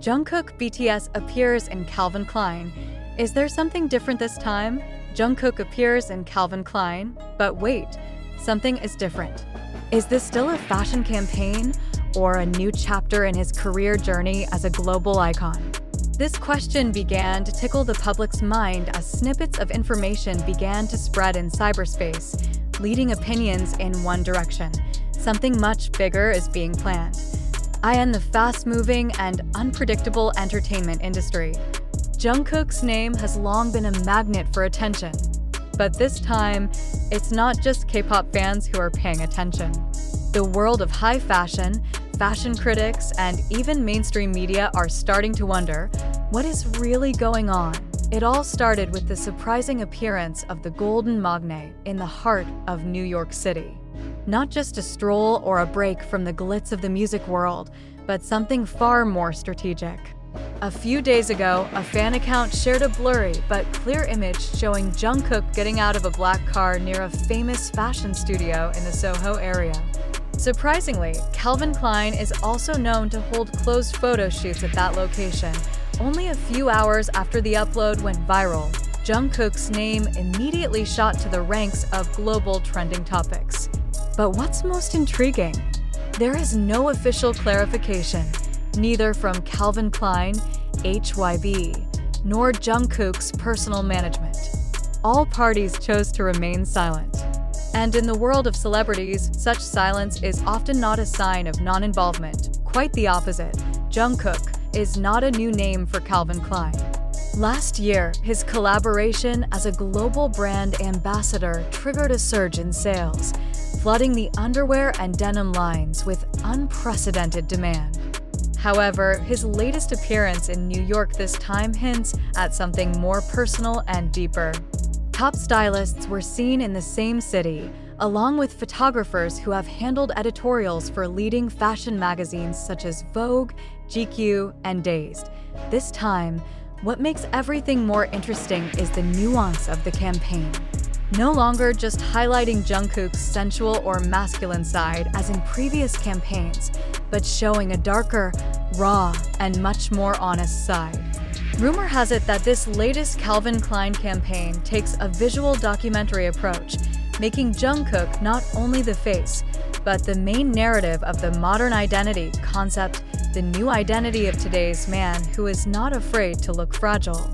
Jungkook BTS appears in Calvin Klein. Is there something different this time? Jungkook appears in Calvin Klein, but wait, something is different. Is this still a fashion campaign or a new chapter in his career journey as a global icon? This question began to tickle the public's mind as snippets of information began to spread in cyberspace, leading opinions in one direction. Something much bigger is being planned. In the fast-moving and unpredictable entertainment industry, Jungkook's name has long been a magnet for attention. But this time, it's not just K-pop fans who are paying attention. The world of high fashion, fashion critics, and even mainstream media are starting to wonder, what is really going on? It all started with the surprising appearance of the Golden Magne in the heart of New York City. Not just a stroll or a break from the glitz of the music world, but something far more strategic. A few days ago, a fan account shared a blurry but clear image showing Jungkook getting out of a black car near a famous fashion studio in the Soho area. Surprisingly, Calvin Klein is also known to hold closed photo shoots at that location. Only a few hours after the upload went viral, Jungkook's name immediately shot to the ranks of global trending topics. But what's most intriguing? There is no official clarification, neither from Calvin Klein, HYB, nor Jungkook's personal management. All parties chose to remain silent. And in the world of celebrities, such silence is often not a sign of non-involvement. Quite the opposite. Jungkook is not a new name for Calvin Klein. Last year, his collaboration as a global brand ambassador triggered a surge in sales, flooding the underwear and denim lines with unprecedented demand. However, his latest appearance in New York this time hints at something more personal and deeper. Top stylists were seen in the same city, along with photographers who have handled editorials for leading fashion magazines such as Vogue, GQ, and Dazed. This time, what makes everything more interesting is the nuance of the campaign. No longer just highlighting Jungkook's sensual or masculine side as in previous campaigns, but showing a darker, raw, and much more honest side. Rumor has it that this latest Calvin Klein campaign takes a visual documentary approach, making Jungkook not only the face, but the main narrative of the modern identity concept, the new identity of today's man who is not afraid to look fragile,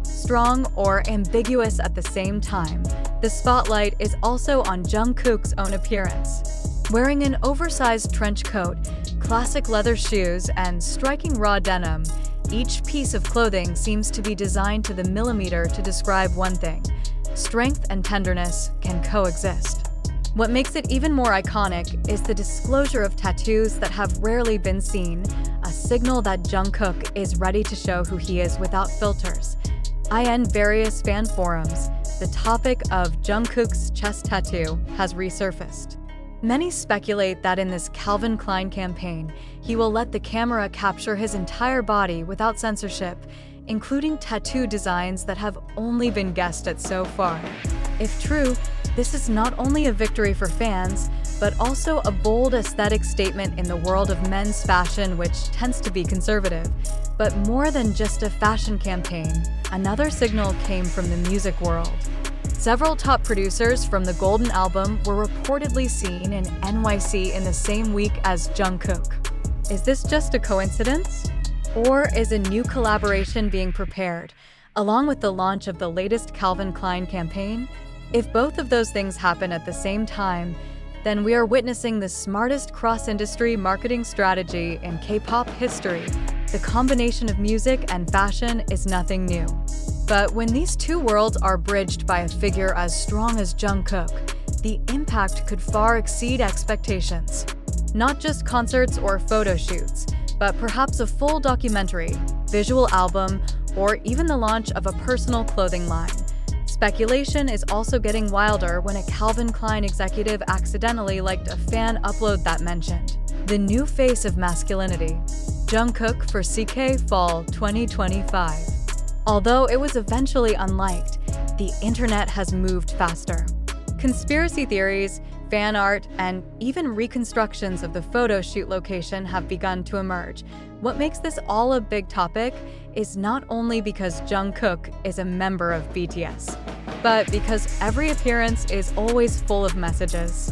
strong, or ambiguous at the same time. The spotlight is also on Jungkook's own appearance. Wearing an oversized trench coat, classic leather shoes, and striking raw denim, each piece of clothing seems to be designed to the millimeter to describe one thing: strength and tenderness can coexist. What makes it even more iconic is the disclosure of tattoos that have rarely been seen, a signal that Jungkook is ready to show who he is without filters. In various fan forums, the topic of Jungkook's chest tattoo has resurfaced. Many speculate that in this Calvin Klein campaign, he will let the camera capture his entire body without censorship, including tattoo designs that have only been guessed at so far. If true, this is not only a victory for fans, but also a bold aesthetic statement in the world of men's fashion, which tends to be conservative. But more than just a fashion campaign, another signal came from the music world. Several top producers from the Golden Album were reportedly seen in NYC in the same week as Jungkook. Is this just a coincidence? Or is a new collaboration being prepared, along with the launch of the latest Calvin Klein campaign? If both of those things happen at the same time, then we are witnessing the smartest cross-industry marketing strategy in K-pop history. The combination of music and fashion is nothing new. But when these two worlds are bridged by a figure as strong as Jungkook, the impact could far exceed expectations. Not just concerts or photo shoots, but perhaps a full documentary, visual album, or even the launch of a personal clothing line. Speculation is also getting wilder when a Calvin Klein executive accidentally liked a fan upload that mentioned the new face of masculinity, Jungkook for CK Fall 2025. Although it was eventually unliked, the internet has moved faster. Conspiracy theories, fan art, and even reconstructions of the photo shoot location have begun to emerge. What makes this all a big topic is not only because Jungkook is a member of BTS, but because every appearance is always full of messages.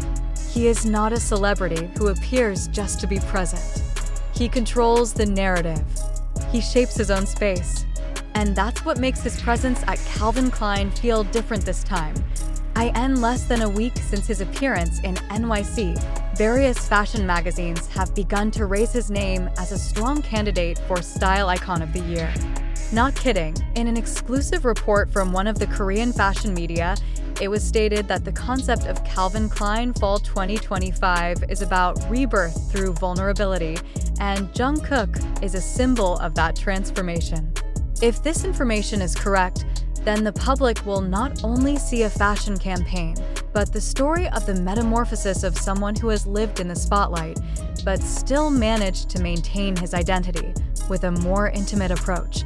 He is not a celebrity who appears just to be present. He controls the narrative. He shapes his own space. And that's what makes his presence at Calvin Klein feel different this time. In less than a week since his appearance in NYC, various fashion magazines have begun to raise his name as a strong candidate for Style Icon of the Year. Not kidding, in an exclusive report from one of the Korean fashion media, it was stated that the concept of Calvin Klein Fall 2025 is about rebirth through vulnerability, and Jungkook is a symbol of that transformation. If this information is correct, then the public will not only see a fashion campaign, but the story of the metamorphosis of someone who has lived in the spotlight, but still managed to maintain his identity with a more intimate approach.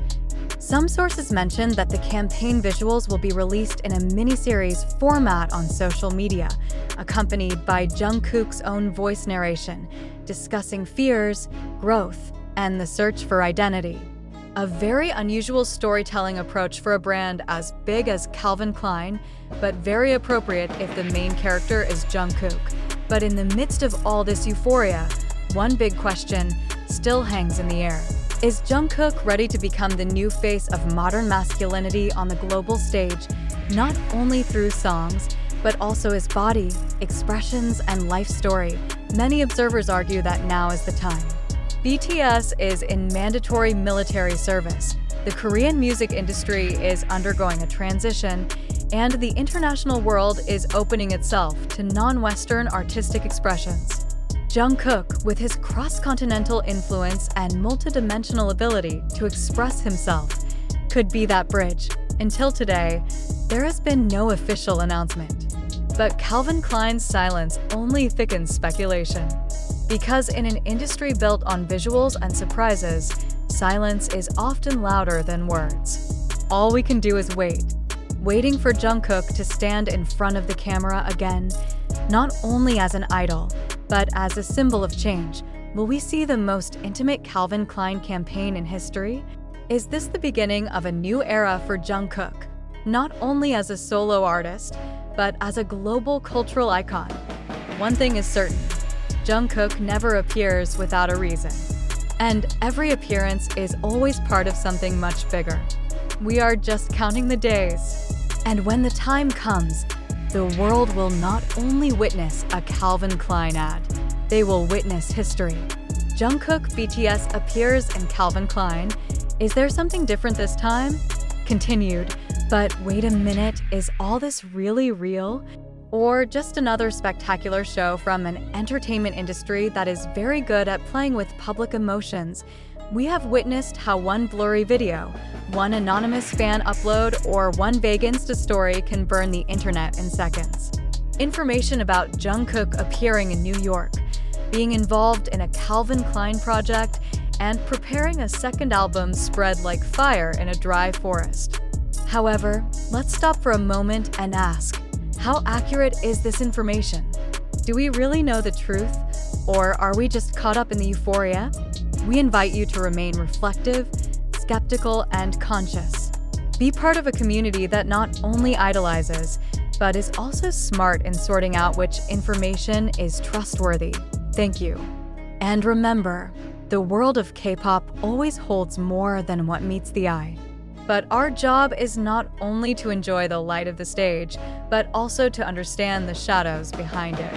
Some sources mention that the campaign visuals will be released in a miniseries format on social media, accompanied by Jungkook's own voice narration, discussing fears, growth, and the search for identity. A very unusual storytelling approach for a brand as big as Calvin Klein, but very appropriate if the main character is Jungkook. But in the midst of all this euphoria, one big question still hangs in the air. Is Jungkook ready to become the new face of modern masculinity on the global stage, not only through songs, but also his body, expressions, and life story? Many observers argue that now is the time. BTS is in mandatory military service. The Korean music industry is undergoing a transition, and the international world is opening itself to non-Western artistic expressions. Jungkook, with his cross-continental influence and multidimensional ability to express himself, could be that bridge. Until today, there has been no official announcement. But Calvin Klein's silence only thickens speculation. Because in an industry built on visuals and surprises, silence is often louder than words. All we can do is wait. Waiting for Jungkook to stand in front of the camera again, not only as an idol, but as a symbol of change. Will we see the most intimate Calvin Klein campaign in history? Is this the beginning of a new era for Jungkook, not only as a solo artist, but as a global cultural icon? One thing is certain. Jungkook never appears without a reason. And every appearance is always part of something much bigger. We are just counting the days. And when the time comes, the world will not only witness a Calvin Klein ad, they will witness history. Jungkook BTS appears in Calvin Klein. Is there something different this time? Continued. But wait a minute, is all this really real? Or just another spectacular show from an entertainment industry that is very good at playing with public emotions? We have witnessed how one blurry video, one anonymous fan upload, or one vague Insta story can burn the internet in seconds. Information about Jungkook appearing in New York, being involved in a Calvin Klein project, and preparing a second album spread like fire in a dry forest. However, let's stop for a moment and ask, how accurate is this information? Do we really know the truth, or are we just caught up in the euphoria? We invite you to remain reflective, skeptical, and conscious. Be part of a community that not only idolizes, but is also smart in sorting out which information is trustworthy. Thank you. And remember, the world of K-pop always holds more than what meets the eye. But our job is not only to enjoy the light of the stage, but also to understand the shadows behind it.